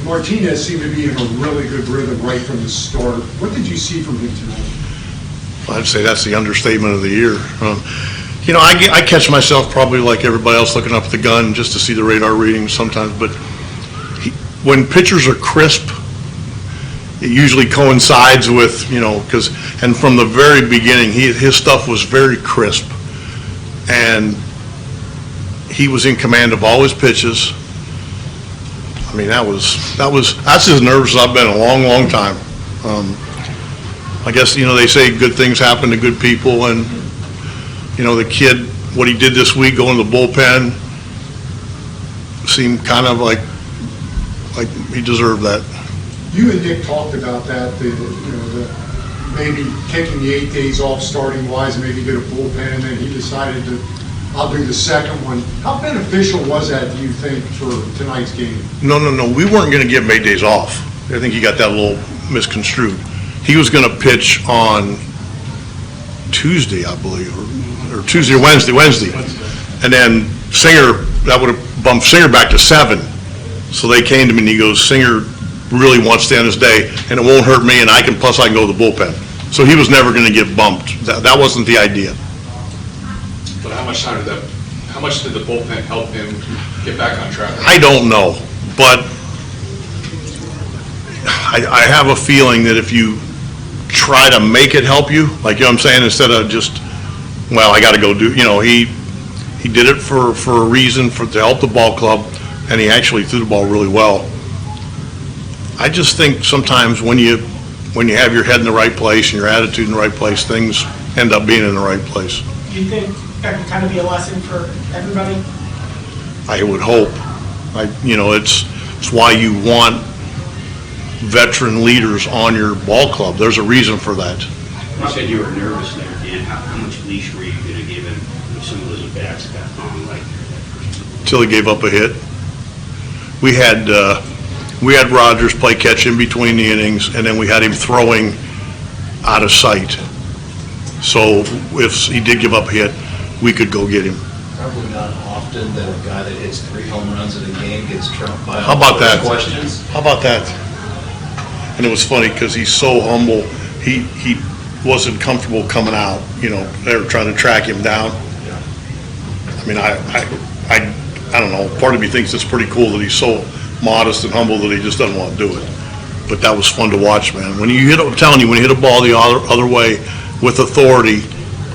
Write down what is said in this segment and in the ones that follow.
Martinez seemed to be in a really good rhythm right from the start. What did you see from him tonight? I'd say that's the understatement of the year. You know, I catch myself probably like everybody else looking up at the gun just to see the radar readings sometimes, but when pitchers are crisp, it usually coincides with, you know, and from the very beginning, his stuff was very crisp, and he was in command of all his pitches. I mean, that's as nervous as I've been in a long, long time. I guess, you know, they say good things happen to good people, and, you know, the kid, what he did this week, going to the bullpen, seemed kind of like he deserved that. You and Nick talked about that, maybe taking the 8 days off starting wise, maybe get a bullpen, and then he decided I'll do the second one. How beneficial was that, do you think, for tonight's game? No. We weren't going to give him 8 days off. I think he got that a little misconstrued. He was going to pitch on Tuesday, I believe, or Tuesday or Wednesday. And then Singer, that would have bumped Singer back to 7. So they came to me and he goes, Singer really wants to end his day, and it won't hurt me, and plus I can go to the bullpen. So he was never going to get bumped. That wasn't the idea. But how much did the bullpen help him get back on track? I don't know, but I have a feeling that if you try to make it help you, like, you know what I'm saying, instead of just, well, I got to go do, you know, he did it for a reason, to help the ball club, and he actually threw the ball really well. I just think sometimes when you have your head in the right place and your attitude in the right place, things end up being in the right place. Do you think that could kind of be a lesson for everybody? I would hope. It's why you want veteran leaders on your ball club. There's a reason for that. You said you were nervous there, Dan. How much leash were you going to give him if some of those at-bats got on like that? Till he gave up a hit. We had Rogers play catch in between the innings, and then we had him throwing out of sight. So if he did give up a hit, we could go get him. Probably not often that a guy that hits 3 home runs in a game gets trumped by How about that? questions. How about that? And it was funny because he's so humble. He wasn't comfortable coming out. You know, they were trying to track him down. I mean, I don't know. Part of me thinks it's pretty cool that he's so modest and humble that he just doesn't want to do it. But that was fun to watch, man. I'm telling you, when you hit a ball the other way with authority,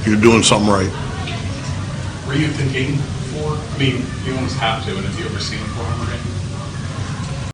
you're doing something right. Were you thinking I mean, you almost have to, and if you ever seen him 400